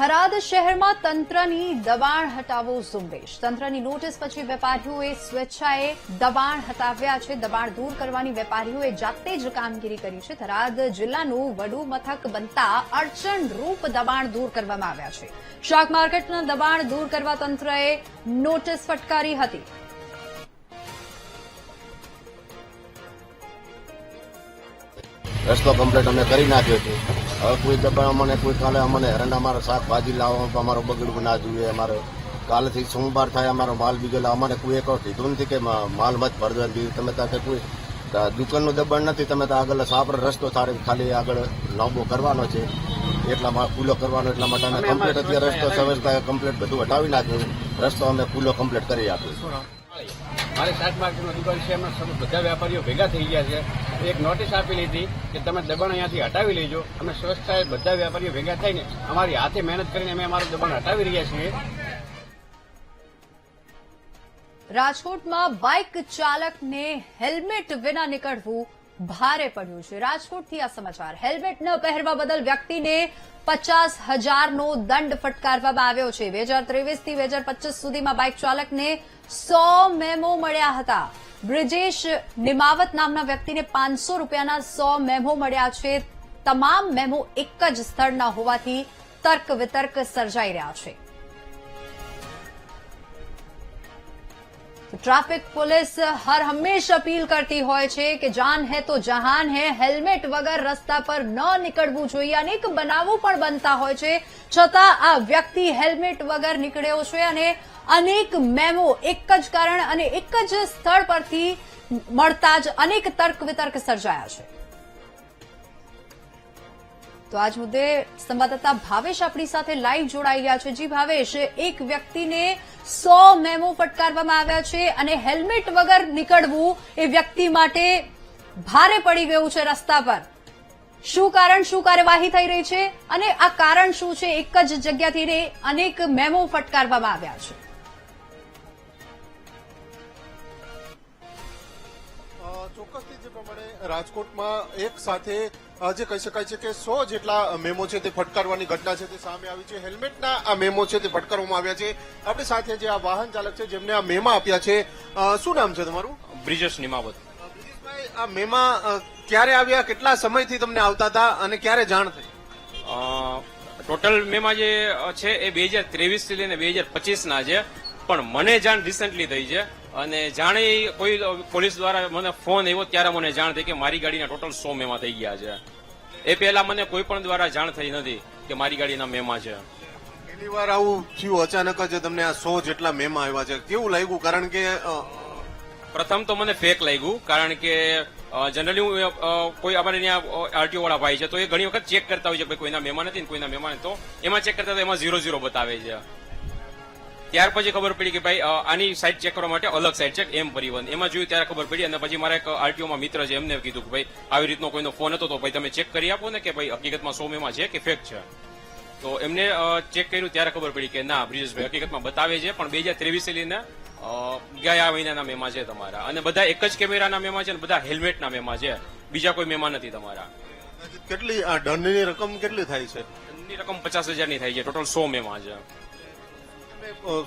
થરાદ શહેરમાં તંત્રની દબાણ હટાવો ઝુંબેશ. તંત્રની નોટિસ પછી વેપારીઓએ સ્વેચ્છાએ દબાણ હટાવ્યા છે. દબાણ દૂર કરવાની વેપારીઓએ જાતે જ કામગીરી કરી છે. થરાદ જિલ્લાનું વડું મથક બનતા અડચણરૂપ દબાણ દૂર કરવામાં આવ્યા છે. શાક માર્કેટના દબાણ દૂર કરવા તંત્રએ નોટિસ ફટકારી હતી. રસ્તો કમ્પ્લીટ અમે કરી નાખ્યો છે. હવે કોઈ દબાણ અમને કોઈ કાલે અમને હેરાન અમારે શાકભાજી લાવવા અમારો બગડવું ના જોઈએ. અમારે કાલથી સોમવાર થાય અમારો માલ બીજો અમારે કોઈ એક કીધું નથી કે માલ મત ભરવા દીધું. તમે ત્યાં કોઈ દુકાનનું દબાણ નથી. તમે તો આગળ સાપર રસ્તો થાય ખાલી આગળ લાંબો કરવાનો છે એટલા ખુલ્લો કરવાનો એટલા માટે અમે કમ્પ્લીટ અત્યારે રસ્તો સમજતા કમ્પ્લીટ બધું હટાવી નાખ્યું. રસ્તો અમે ખુલ્લો કમ્પ્લીટ કરી આપ્યો. મારી શાક માર્કેટમાં દુકાન છે એમાં બધા વેપારીઓ ભેગા થઈ ગયા છે. એક નોટિસ આપી લીધી કે તમે દબાણ અહીંયાથી હટાવી લેજો. અમે સ્વચ્છતાએ બધા વેપારીઓ ભેગા થઈને અમારી હાથે મહેનત કરીને અમે અમારું દબાણ હટાવી રહ્યા છીએ. રાજકોટમાં બાઇક ચાલકને હેલ્મેટ વિના નીકળવું ભારે પડ્યું છે. રાજકોટથી આ સમાચાર. હેલ્મેટ ન પહેરવા બદલ વ્યક્તિને 50,000નો દંડ ફટકારવામાં આવ્યો છે. 2023 થી 2025 સુધીમાં બાઇક ચાલકને 100 મેમો મળ્યા હતા. બ્રિજેશ નિમાવત નામના વ્યક્તિને 500 રૂપિયાના 100 મેમો મળ્યા છે. તમામ મેમો એક જ સ્થળના હોવાથી તર્ક વિતર્ક સર્જાઈ રહ્યા છે. ટ્રાફિક પોલીસ હર હંમેશ અપીલ કરતી હોય છે કે જાન હે તો જહાન હે. હેલ્મેટ વગર રસ્તા પર ન નીકળવું જોઈએ. અનેક બનાવો પણ બનતા હોય છે, છતાં આ વ્યક્તિ હેલ્મેટ વગર નીકળ્યો છે અને અનેક મેમો એક જ કારણ અને એક જ સ્થળ પરથી મળતા જ અનેક તર્ક વિતર્ક સર્જાયા છે. તો આજ મુદ્દે સંવાદદાતા ભાવેશ આપણી સાથે લાઈવ જોડાઈ ગયા છે. જી ભાવેશ, એક વ્યક્તિને 100 મેમો ફટકારવામાં આવ્યા છે અને હેલ્મેટ વગર નીકળવું એ વ્યક્તિ માટે ભારે પડી ગયું છે રસ્તા પર. શું કારણ, શું કાર્યવાહી થઈ રહી છે અને આ કારણ શું છે? એક જ જગ્યાથી અનેક મેમો ફટકારવામાં આવ્યા છે. ચોક્કસથી જે પ્રમાણે રાજકોટમાં એક સાથે જે કહી શકાય છે કે 100 જેટલા મેમો છે તે ફટકારવાની ઘટના છે તે સામે આવી છે. હેલ્મેટના આ મેમો છે તે ફટકારવામાં આવ્યા છે. આપણી સાથે જે આ વાહન ચાલક છે જેમને આ મેમા આપ્યા છે, શું નામ છે તમારું? બ્રિજેશ નિમાવત. બ્રિજેશભાઈ, આ મેમા ક્યારે આવ્યા, કેટલા સમયથી તમને આવતા હતા અને ક્યારે જાણ થઈ? ટોટલ મેમાં જે છે એ 2023 થી લઈને 2025 ના છે, પણ મને જાણ રિસેન્ટલી થઈ છે અને જાણે કોઈ પોલીસ દ્વારા મને ફોન આવ્યો ત્યારે મને જાણ થઈ કે મારી ગાડીના ટોટલ 100 મેમા થઈ ગયા છે. એ પહેલા મને કોઈ પણ દ્વારા જાણ થઈ નથી કે મારી ગાડીના મેમા છે. પહેલી વાર આવું થયું અચાનક જ તમને આ 100 જેટલા મેમા આવ્યા છે, કેવું લાગ્યું? કારણ કે પ્રથમ તો મને ફેક લાગ્યું, કારણ કે જનરલી હું કોઈ અમારે ત્યાં આરટીઓ વાળા ભાઈ છે તો એ ઘણી વખત ચેક કરતા હોય છે કે કોઈના મહેમાન નથી ને કોઈના મહેમાન, તો એમાં ચેક કરતા એમાં 00 બતાવે છે. ત્યાર પછી ખબર પડી કે ભાઈ આની સાઇટ ચેક કરવા માટે અલગ સાઇટ છે એમ પરિવહન, એમાં જોયું ત્યારે ખબર પડી. અને પછી મારા એક આરટીઓમાં મિત્ર છે, એમને કીધું કે ભાઈ આવી રીતનો કોઈનો ફોન હતો તો ભાઈ તમે ચેક કરી આપો ને કે ભાઈ હકીકતમાં 100 મેમાં છે કે ફેક છે. તો એમને ચેક કર્યું ત્યારે ખબર પડી કે ના બ્રિજેશભાઈ હકીકતમાં બતાવે છે, પણ 2023 થી લઈને ગયા મહિનાના મેમા છે તમારા. અને બધા એક જ કેમેરાના મેમા છે અને બધા હેલ્મેટના મેમા છે, બીજા કોઈ મેમા નથી તમારા. કેટલી આ દંડની રકમ કેટલી થાય છે? દંડની રકમ 50,000ની થાય છે. ટોટલ 100 મેમા છે.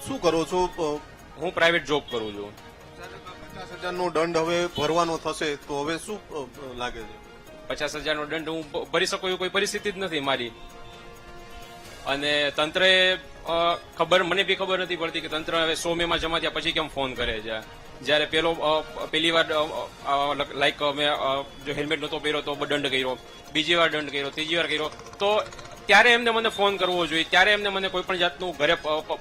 શું કરો છો? હું પ્રાઇવેટ જોબ કરું છું. 50,000નો દંડ હવે ભરવાનો થશે તો હવે શું લાગે છે? 50,000નો દંડ હું ભરી શકું એવી કોઈ પરિસ્થિતિ જ નથી મારી. અને તંત્રએ મને બી ખબર નથી પડતી કે તંત્ર હવે 100 મેમાં જમા થયા પછી કેમ ફોન કરે છે. જયારે પહેલી વાર લાઈક મેં જો હેલ્મેટ નતો પહેર્યો તો દંડ કર્યો, બીજી વાર દંડ કર્યો, ત્રીજી વાર કર્યો, તો ત્યારે એમને મને ફોન કરવો જોઈએ. ત્યારે એમને મને કોઈ પણ જાતનું ઘરે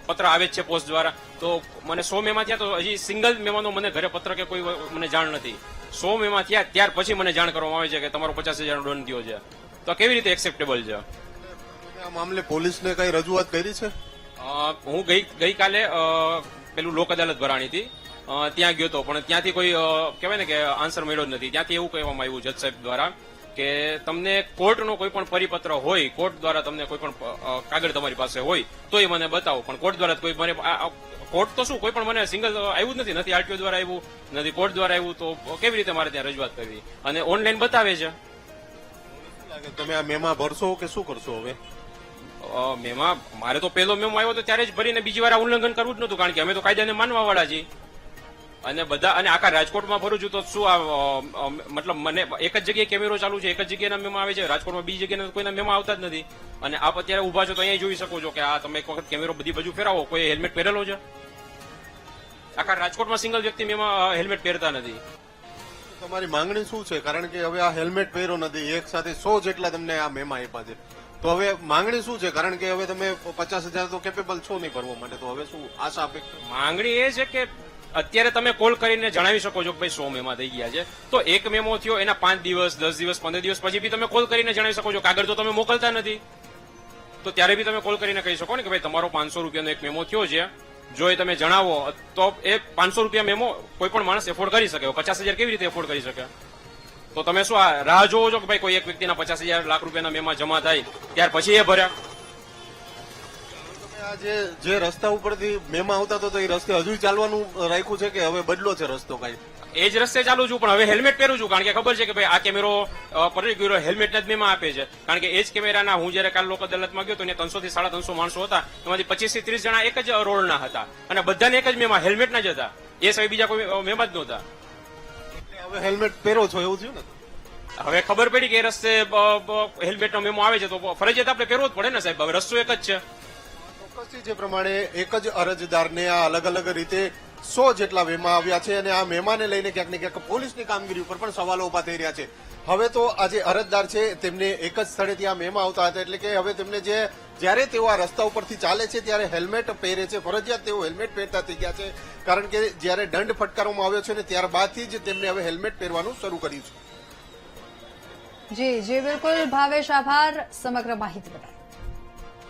પત્ર આવે જ છે પોસ્ટ દ્વારા. તો મને 100 મેમાં થયા તો હજી સિંગલ મેમાંનો મને ઘરે પત્ર કે કોઈ મને જાણ નથી. 100 મેમાં થયા ત્યાર પછી મને જાણ કરવામાં આવે છે કે તમારો 50,000નો દંડ થયો છે. તો કેવી રીતે એક્સેપ્ટેબલ છે? આ મામલે પોલીસને કઈ રજૂઆત કરી છે? હું ગઈકાલે પેલું લોક અદાલત ભરાણી હતી ત્યાં ગયો હતો, પણ ત્યાંથી કોઈ કહેવાય ને કે આન્સર મળ્યો જ નથી. ત્યાંથી એવું કહેવામાં આવ્યું જજ સાહેબ દ્વારા કે તમને કોર્ટનો કોઈ પણ પરિપત્ર હોય, કોર્ટ દ્વારા તમને કોઈ પણ કાગળ તમારી પાસે હોય તો એ મને બતાવો, પણ કોર્ટ દ્વારા કોઈ મને કોર્ટ તો શું કોઈ પણ મને સિંગલ આવ્યું જ નથી આરટીઓ દ્વારા આવ્યું નથી, કોર્ટ દ્વારા આવ્યું, તો કેવી રીતે મારે ત્યાં રજૂઆત કરવી? અને ઓનલાઈન બતાવે છે. તમે આ મેમા ભરશો કે શું કરશો હવે? મેમાં મારે તો પહેલો મેમો આવ્યો તો ત્યારે જ ભરીને બીજી વાર આ ઉલ્લંઘન કરવું જ નહોતું, કારણ કે અમે તો કાયદાને માનવા વાળા છીએ. અને બધા અને આખા રાજકોટમાં ભરું છું તો શું આ મતલબ મને એક જ જગ્યાએ કેમેરો ચાલુ છે, એક જ જગ્યાના મેમો આવે છે, રાજકોટમાં બીજી જગ્યાએ કોઈના મેમો આવતા જ નથી. અને આપ અત્યારે ઉભા છો તો અહીંયા જોઈ શકો છો કે આ તમે એક વખત કેમેરો બધી બાજુ ફેરાવો, કોઈ હેલ્મેટ પહેરેલો છે? આખા રાજકોટમાં સિંગલ વ્યક્તિ મેમાં હેલ્મેટ પહેરતા નથી. તમારી માંગણી શું છે? કારણ કે હવે આ હેલ્મેટ પહેરો નથી, એક સાથે 100 જેટલા તમને આ મેમા આપ્યા છે, તો હવે માંગણી શું છે? કારણ કે હવે તમે 50,000 તો કેપેબલ છો નહીં ભરવા માટે, તો હવે શું આશા અપેક્ષા? માંગણી એ છે કે અત્યારે તમે કોલ કરીને જણાવી શકો છો કે ભાઈ 100 મેમા થઈ ગયા છે, તો એક મેમો થયો એના 5 દિવસ 10 દિવસ 15 દિવસ પછી બી તમે કોલ કરીને જણાવી શકો છો. કાગળ તો તમે મોકલતા નથી, તો ત્યારે બી તમે કોલ કરીને કહી શકો ને કે ભાઈ તમારો 500 રૂપિયાનો એક મેમો થયો છે, જો એ તમે જણાવો તો એ 500 રૂપિયા મેમો કોઈ પણ માણસ એફોર્ડ કરી શકે. 50,000 કેવી રીતે એફોર્ડ કરી શકે? તો તમે શું આ રાહ જોવો છો કે ભાઈ કોઈ એક વ્યક્તિના 50,000 લાખ રૂપિયાના મેમા જમા થાય ત્યાર પછી એ ભર્યા? આ જે રસ્તા ઉપરથી મેમા આવતા તો એ રસ્તે હજુ ચાલવાનું રાખ્યું છે કે હવે બદલો છે રસ્તો કઈ? એ જ રસ્તે ચાલુ છું, પણ હવે હેલ્મેટ પહેરું છું, કારણ કે ખબર છે કે ભાઈ આ કેમેરો પર્ટિક્યુલર હેલ્મેટના જ મેમાં આપે છે. કારણ કે એ જ કેમેરાના હું જયારે કાલ લોક અદાલતમાં ગયો તો 300 થી 350 માણસો હતા, એમાંથી 25 થી 30 જણા એક જ રોડના હતા અને બધાને એક જ મેમાં હેલ્મેટના જ હતા, એ સિવાય બીજા કોઈ મેમાં જ નહોતા. હવે હેલ્મેટ પહેરો છો એવું થયું ને? હવે ખબર પડી કે એ રસ્તે હેલ્મેટનો મેમો આવે છે તો ફરજિયાત આપણે પહેરવો જ પડે ને સાહેબ, હવે રસ્તો એક જ છે. ચોક્કસથી જે પ્રમાણે એક જ અરજદારને આ અલગ અલગ રીતે 100 જેટલા મેમા આવ્યા છે અને આ મેમાને લઈને ક્યાંક ને ક્યાંક પોલીસની કામગીરી ઉપર પણ સવાલો ઉભા થઈ રહ્યા છે. હવે તો આ જે અરજદાર છે તેમને એક જ સ્થળેથી આ મેમા આવતા હતા, એટલે કે હવે તેમને જ્યારે તેઓ આ રસ્તા ઉપરથી ચાલે છે ત્યારે હેલ્મેટ પહેરે છે, ફરજિયાત તેઓ હેલ્મેટ પહેરતા થઈ ગયા છે, કારણ કે જ્યારે દંડ ફટકારવામાં આવ્યો છે ને ત્યારબાદથી જ તેમને હવે હેલ્મેટ પહેરવાનું શરૂ કર્યું છે. જી બિલકુલ ભાવેશ, આભાર સમગ્ર માહિતી બદલ.